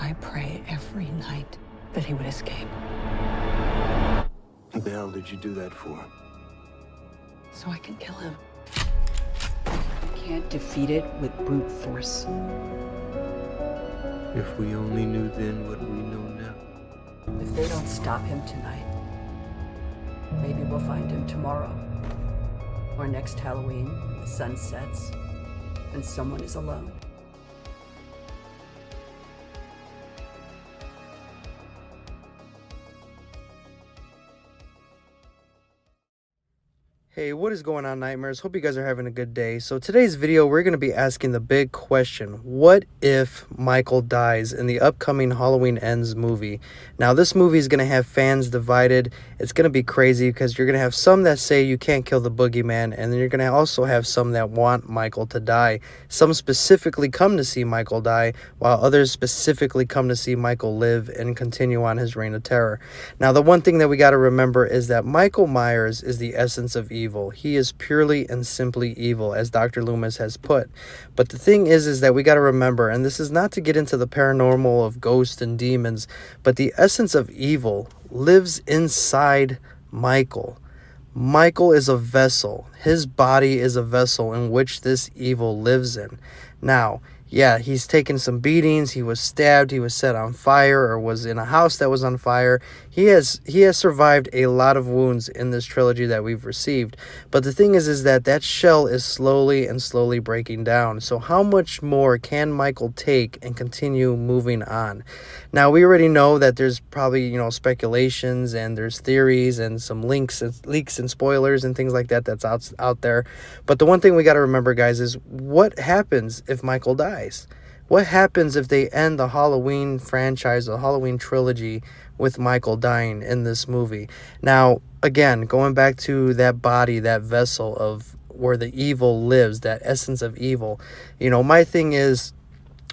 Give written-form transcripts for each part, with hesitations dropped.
I pray every night that he would escape. What the hell did you do that for? So I can kill him. You can't defeat it with brute force. If we only knew then what we know now. If they don't stop him tonight, maybe we'll find him tomorrow. Or next Halloween, when the sun sets and someone is alone. Hey, what is going on, Nightmares? Hope you guys are having a good day. So today's video, we're going to be asking the big question. What if Michael dies in the upcoming Halloween Ends movie? Now, this movie is going to have fans divided. It's going to be crazy because you're going to have some that say you can't kill the boogeyman, and then you're going to also have some that want Michael to die. Some specifically come to see Michael die, while others specifically come to see Michael live and continue on his reign of terror. Now, the one thing that we got to remember is that Michael Myers is the essence of evil. He is purely and simply evil, as Dr. Loomis has put. But the thing is that we got to remember, and this is not to get into the paranormal of ghosts and demons, but the essence of evil lives inside Michael. Michael is a vessel. His body is a vessel in which this evil lives in. Now, yeah, he's taken some beatings. He was stabbed. He was set on fire, or was in a house that was on fire. He has survived a lot of wounds in this trilogy that we've received. But the thing is that shell is slowly and slowly breaking down. So how much more can Michael take and continue moving on? Now, we already know that there's probably, speculations and there's theories and some leaks and spoilers and things like that that's out there. But the one thing we got to remember, guys, is what happens if Michael dies? What happens if they end the Halloween franchise, the Halloween trilogy, with Michael dying in this movie? Now, again, going back to that body, that vessel of where the evil lives, that essence of evil, my thing is,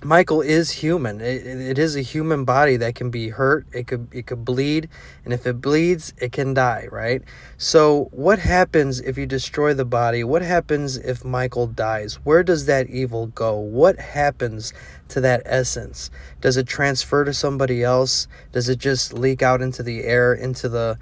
Michael is human. It is a human body that can be hurt. It could bleed, and if it bleeds, it can die, right? So what happens if you destroy the body? What happens if Michael dies? Where does that evil go? What happens to that essence? Does it transfer to somebody else? Does it just leak out into the air, into the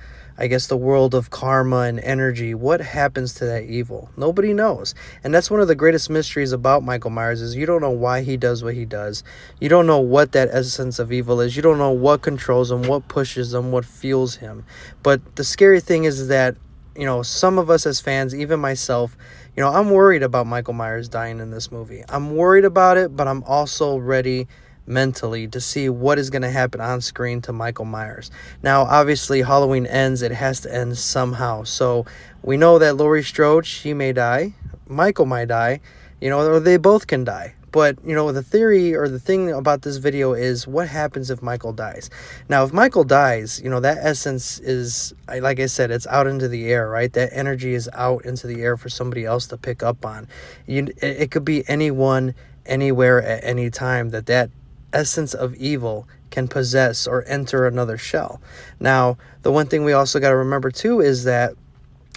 world of karma and energy? What happens to that evil? Nobody knows. And that's one of the greatest mysteries about Michael Myers, is you don't know why he does what he does. You don't know what that essence of evil is. You don't know what controls him, what pushes him, what fuels him. But the scary thing is that, some of us as fans, even myself, I'm worried about Michael Myers dying in this movie. I'm worried about it, but I'm also ready mentally to see what is going to happen on screen to Michael Myers. Now, obviously, Halloween Ends. It has to end somehow. So we know that Laurie Strode, she may die. Michael might die. Or they both can die. But, the theory or the thing about this video is what happens if Michael dies. Now, if Michael dies, that essence is, like I said, it's out into the air, right? That energy is out into the air for somebody else to pick up on. It could be anyone, anywhere, at any time that essence of evil can possess or enter another shell. Now, the one thing we also got to remember too is that,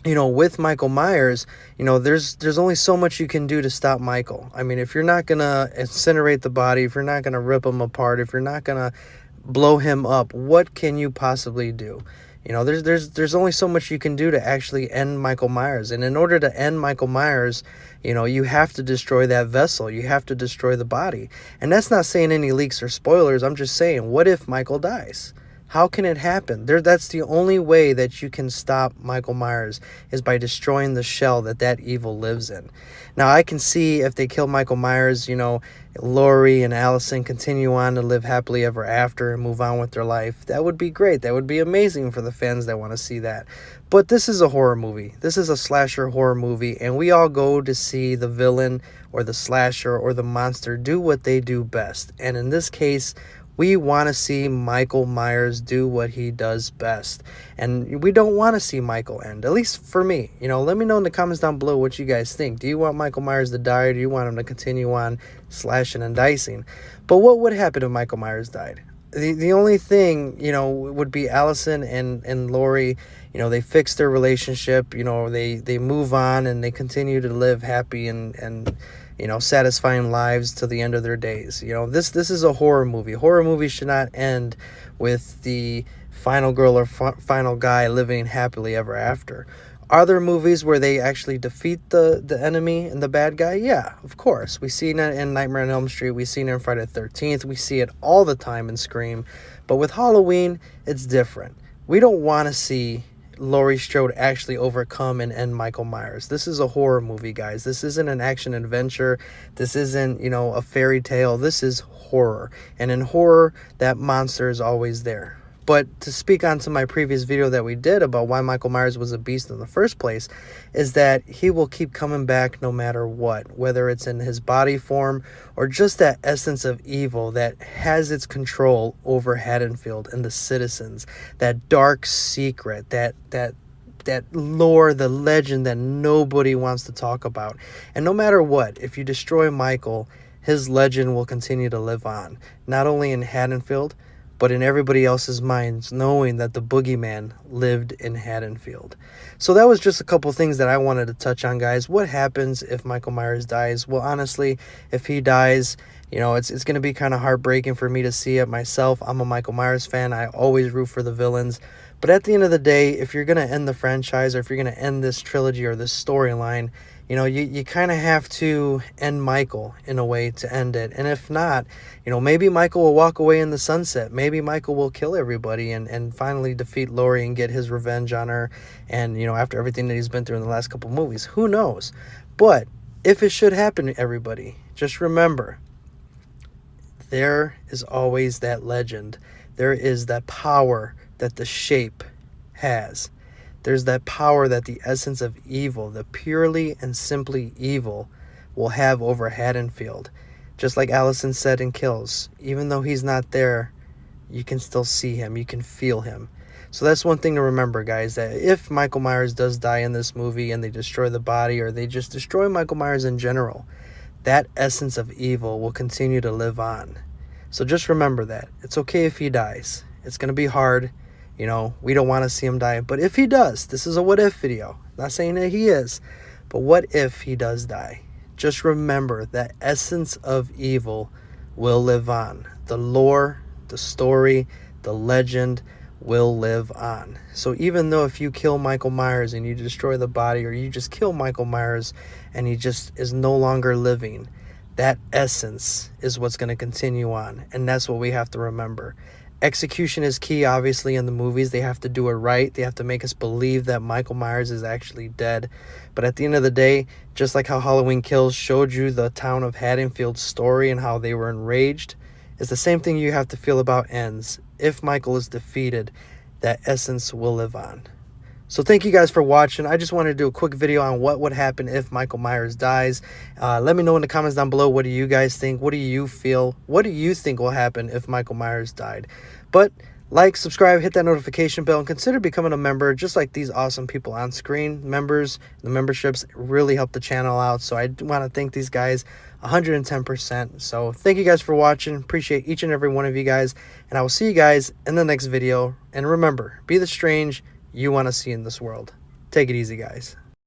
with Michael Myers, there's only so much you can do to stop Michael. I mean, if you're not going to incinerate the body, if you're not going to rip him apart, if you're not going to blow him up, what can you possibly do? There's only so much you can do to actually end Michael Myers. And in order to end Michael Myers, you have to destroy that vessel. You have to destroy the body. And that's not saying any leaks or spoilers. I'm just saying, what if Michael dies? How can it happen? That's the only way that you can stop Michael Myers, is by destroying the shell that evil lives in. Now, I can see if they kill Michael Myers, Laurie and Allison continue on to live happily ever after and move on with their life. That would be great. That would be amazing for the fans that want to see that. But this is a horror movie. This is a slasher horror movie, and we all go to see the villain or the slasher or the monster do what they do best. And in this case, we want to see Michael Myers do what he does best. And we don't want to see Michael end, at least for me. Let me know in the comments down below what you guys think. Do you want Michael Myers to die, or do you want him to continue on slashing and dicing? But what would happen if Michael Myers died? The only thing, would be Allison and Laurie. They fix their relationship. They move on and they continue to live happy and you know, satisfying lives to the end of their days. You know, this is a horror movie. Horror movies should not end with the final girl or final guy living happily ever after. Are there movies where they actually defeat the enemy and the bad guy? Yeah, of course. We've seen it in Nightmare on Elm Street. We've seen it in Friday the 13th. We see it all the time in Scream. But with Halloween, it's different. We don't want to see Laurie Strode actually overcome and end Michael Myers. This is a horror movie, guys. This isn't an action adventure. This isn't, you know, a fairy tale. This is horror. And in horror, that monster is always there. But to speak on to my previous video that we did about why Michael Myers was a beast in the first place, is that he will keep coming back no matter what, whether it's in his body form or just that essence of evil that has its control over Haddonfield and the citizens, that dark secret, that lore, the legend that nobody wants to talk about. And no matter what, if you destroy Michael, his legend will continue to live on, not only in Haddonfield, but in everybody else's minds, knowing that the boogeyman lived in Haddonfield. So that was just a couple things that I wanted to touch on, guys. What happens if Michael Myers dies? Well, honestly, if he dies, you know, it's going to be kind of heartbreaking for me to see it myself. I'm a Michael Myers fan. I always root for the villains. But at the end of the day, if you're going to end the franchise, or if you're going to end this trilogy or this storyline, you know, you kind of have to end Michael in a way to end it. And if not, you know, maybe Michael will walk away in the sunset. Maybe Michael will kill everybody and finally defeat Laurie and get his revenge on her. And, you know, after everything that he's been through in the last couple movies, who knows? But if it should happen to everybody, just remember, there is always that legend. There is that power that the shape has. There's that power that the essence of evil, the purely and simply evil, will have over Haddonfield. Just like Allison said in Kills, even though he's not there, you can still see him, you can feel him. So that's one thing to remember, guys, that if Michael Myers does die in this movie and they destroy the body, or they just destroy Michael Myers in general, that essence of evil will continue to live on. So just remember that. It's okay if he dies. It's going to be hard. You know, we don't want to see him die. But if he does, this is a what if video. Not saying that he is, but what if he does die? Just remember that essence of evil will live on. The lore, the story, the legend will live on. So even though if you kill Michael Myers and you destroy the body, or you just kill Michael Myers and he just is no longer living, that essence is what's going to continue on. And that's what we have to remember. Execution is key, obviously, in the movies. They have to do it right. They have to make us believe that Michael Myers is actually dead. But at the end of the day, just like how Halloween Kills showed you the town of Haddonfield's story and how they were enraged, it's the same thing you have to feel about Ends. If Michael is defeated, that essence will live on. So thank you guys for watching. I just wanted to do a quick video on what would happen if Michael Myers dies. Let me know in the comments down below, what do you guys think? What do you feel? What do you think will happen if Michael Myers died? But like, subscribe, hit that notification bell, and consider becoming a member, just like these awesome people on screen. Members, the memberships really help the channel out. So I want to thank these guys 110%. So thank you guys for watching. Appreciate each and every one of you guys. And I will see you guys in the next video. And remember, be the strange you want to see in this world. Take it easy, guys.